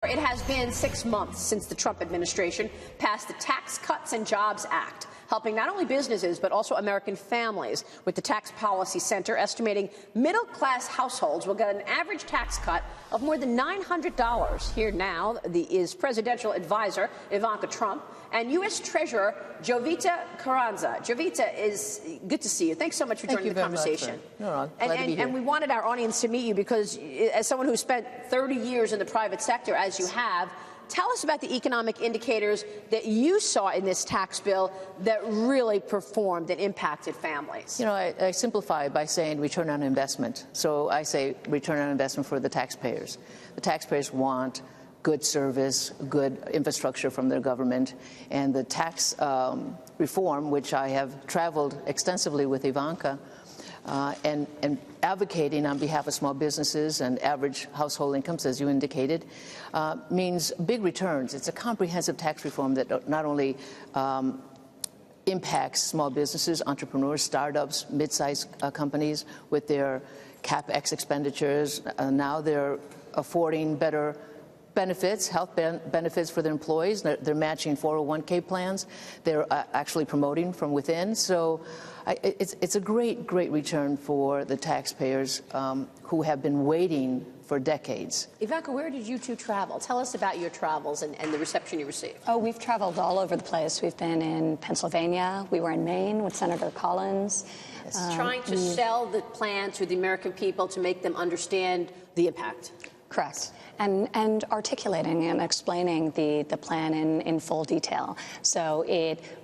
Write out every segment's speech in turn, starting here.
It has been 6 months since the Trump administration passed the Tax Cuts and Jobs Act, helping not only businesses but also American families, with the Tax Policy Center estimating middle-class households will get an average tax cut of more than $900. Here now is presidential advisor Ivanka Trump and U.S. Treasurer Jovita Carranza. Jovita, is good to see you. Thanks so much for joining the conversation. Glad to be here. And we wanted our audience to meet you because, as someone who spent 30 years in the private sector, as you have, tell us about the economic indicators that you saw in this tax bill that really performed and impacted families. You know, I simplify by saying return on investment. So I say return on investment for the taxpayers. The taxpayers want good service, good infrastructure from their government, and the tax reform, which I have traveled extensively with Ivanka, and advocating on behalf of small businesses and average household incomes, as you indicated, means big returns. It's a comprehensive tax reform that not only impacts small businesses, entrepreneurs, startups, mid-sized companies with their CapEx expenditures. Now they're affording better benefits, health benefits for their employees. They're matching 401k plans. They're actually promoting from within. So it's a great return for the taxpayers who have been waiting for decades. Ivanka, where did you two travel? Tell us about your travels and the reception you received. Oh, we've traveled all over the place. We've been in Pennsylvania. We were in Maine with Senator Collins. Trying to sell the plan to the American people to make them understand the impact. Correct. And articulating and explaining the plan in full detail. So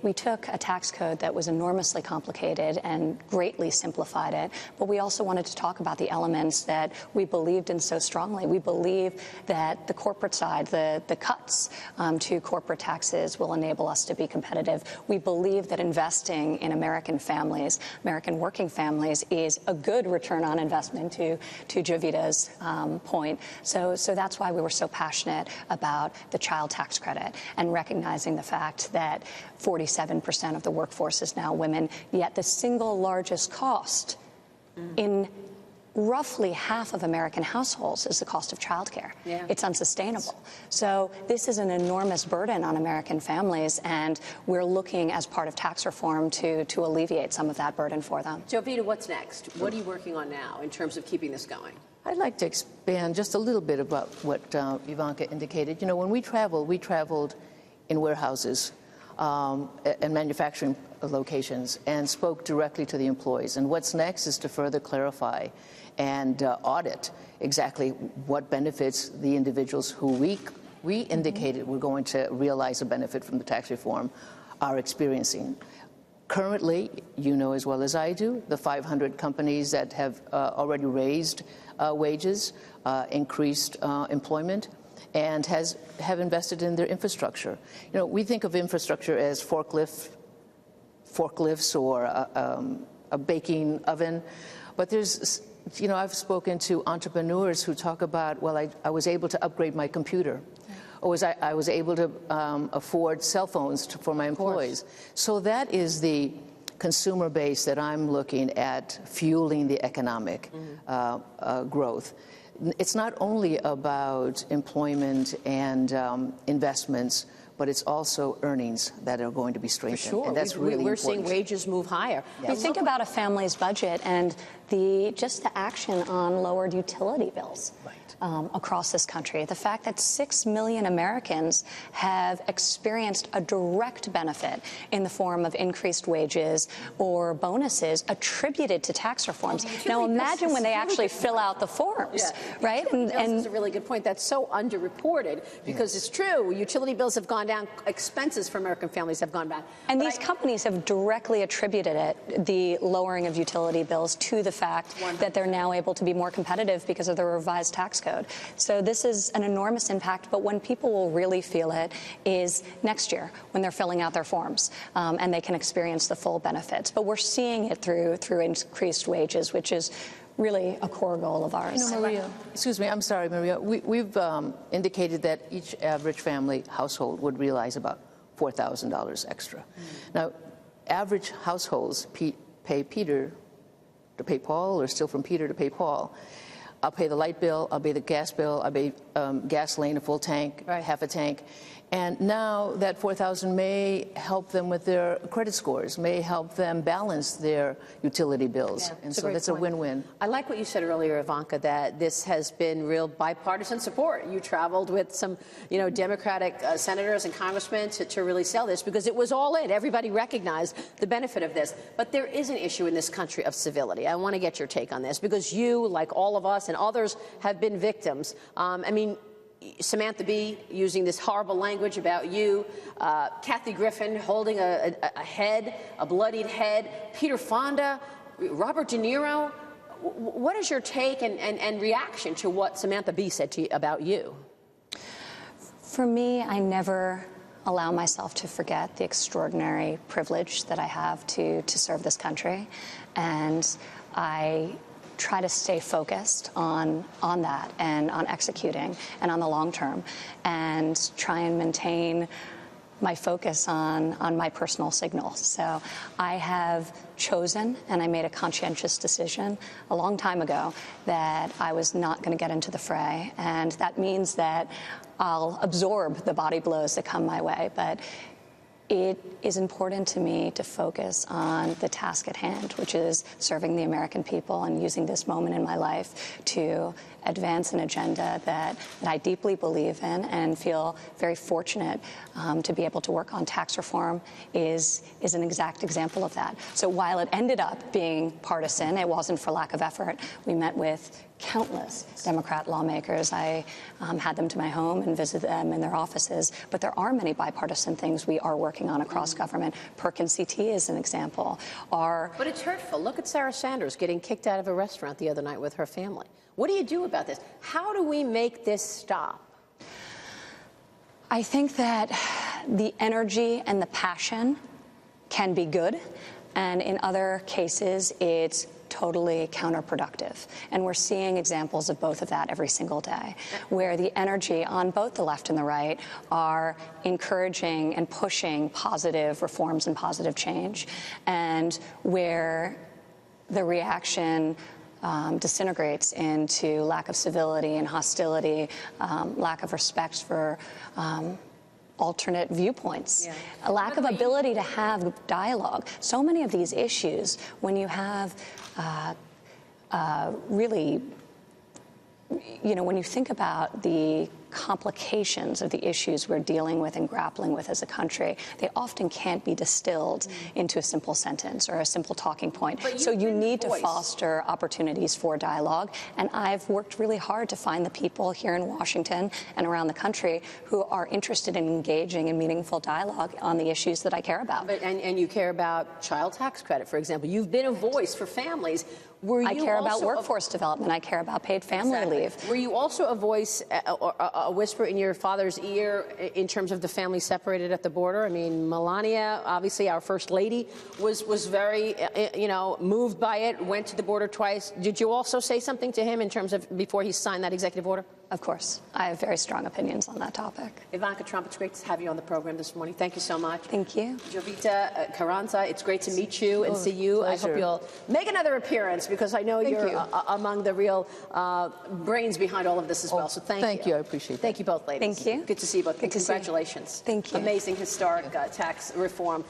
we took a tax code that was enormously complicated and greatly simplified it, but we also wanted to talk about the elements that we believed in so strongly. We believe that the corporate side, the cuts to corporate taxes will enable us to be competitive. We believe that investing in American families, American working families, is a good return on investment, to Jovita's point. So that's why we were so passionate about the child tax credit and recognizing the fact that 47% of the workforce is now women, yet the single largest cost in roughly half of American households is the cost of childcare. Yeah. It's unsustainable. So this is an enormous burden on American families, and we're looking as part of tax reform to alleviate some of that burden for them. Jovita, what's next? What are you working on now in terms of keeping this going? I'd like to expand just a little bit about what Ivanka indicated. You know, when we traveled in warehouses and manufacturing locations and spoke directly to the employees. And what's next is to further clarify and audit exactly what benefits the individuals who we indicated were going to realize a benefit from the tax reform are experiencing. Currently, you know as well as I do, the 500 companies that have already raised wages, increased employment, and have invested in their infrastructure. You know, we think of infrastructure as forklifts or a baking oven, but there's, you know, I've spoken to entrepreneurs who talk about, well, I was able to upgrade my computer. Or I was able to afford cell phones for my employees. So that is the consumer base that I'm looking at fueling the economic growth. It's not only about employment and investments, but it's also earnings that are going to be strengthened. For sure. And that's really we're important. seeing wages move higher. Yes. You think about a family's budget and just the action on lowered utility bills. Right. Across this country. The fact that 6 million Americans have experienced a direct benefit in the form of increased wages or bonuses attributed to tax reforms. Now imagine when they actually fill out the forms, right? And that's a really good point. That's so underreported because it's true. Utility bills have gone down. Expenses for American families have gone down. And these companies have directly attributed the lowering of utility bills to the fact that they're now able to be more competitive because of the revised tax code. So this is an enormous impact, but when people will really feel it is next year when they're filling out their forms and they can experience the full benefits. But we're seeing it through increased wages, which is really a core goal of ours. You know, Maria, excuse me, I'm sorry, Maria. We've indicated that each average family household would realize about $4,000 extra. Now, average households pay Peter to pay Paul, or still from Peter to pay Paul. I'll pay the light bill, I'll pay the gas bill, I'll gasoline, a full tank, Right. half a tank. And now that $4,000 may help them with their credit scores, may help them balance their utility bills. Yeah, and it's a so great that's point. a win-win. I like what you said earlier, Ivanka, that this has been real bipartisan support. You traveled with some, Democratic senators and congressmen to really sell this because it was all in. Everybody recognized the benefit of this. But there is an issue in this country of civility. I want to get your take on this because you, like all of us and others, have been victims. Samantha Bee using this horrible language about you, Kathy Griffin holding a head, a bloodied head, Peter Fonda, Robert De Niro. What is your take and reaction to what Samantha Bee said to you about you? For me, I never allow myself to forget the extraordinary privilege that I have to serve this country. And I try to stay focused on that and on executing and on the long term and try and maintain my focus on my personal signals. So I have chosen, and I made a conscientious decision a long time ago, that I was not going to get into the fray. And that means that I'll absorb the body blows that come my way. But it is important to me to focus on the task at hand, which is serving the American people and using this moment in my life to advance an agenda that I deeply believe in and feel very fortunate to be able to work on. Tax reform is an exact example of that. So while it ended up being partisan, it wasn't for lack of effort. We met with countless Democrat lawmakers. I had them to my home and visited them in their offices. But there are many bipartisan things we are working on across government. Perkins CT is an example. But it's hurtful. Look at Sarah Sanders getting kicked out of a restaurant the other night with her family. What do you do about this? How do we make this stop? I think that the energy and the passion can be good, and in other cases, it's totally counterproductive. And we're seeing examples of both of that every single day, where the energy on both the left and the right are encouraging and pushing positive reforms and positive change, and where the reaction disintegrates into lack of civility and hostility, lack of respect for alternate viewpoints, a lack of ability to have dialogue. So many of these issues, when you have really, when you think about the complications of the issues we're dealing with and grappling with as a country, they often can't be distilled into a simple sentence or a simple talking point. So you need to foster opportunities for dialogue. And I've worked really hard to find the people here in Washington and around the country who are interested in engaging in meaningful dialogue on the issues that I care about. And you care about child tax credit, for example. You've been a voice for families. I care about workforce development. I care about paid family leave. Were you also a voice, a whisper in your father's ear in terms of the family separated at the border? I mean, Melania, obviously our first lady, was very, moved by it, went to the border twice. Did you also say something to him in terms of before he signed that executive order? Of course. I have very strong opinions on that topic. Ivanka Trump, it's great to have you on the program this morning. Thank you so much. Thank you. Jovita Carranza, it's great to meet you and see you. Pleasure. I hope you'll make another appearance because I know you're among the real brains behind all of this as well. So thank you. Thank you. I appreciate that. Thank you both, ladies. Thank you. Good to see you both. Good to see you. Congratulations. Thank you. Amazing historic tax reform.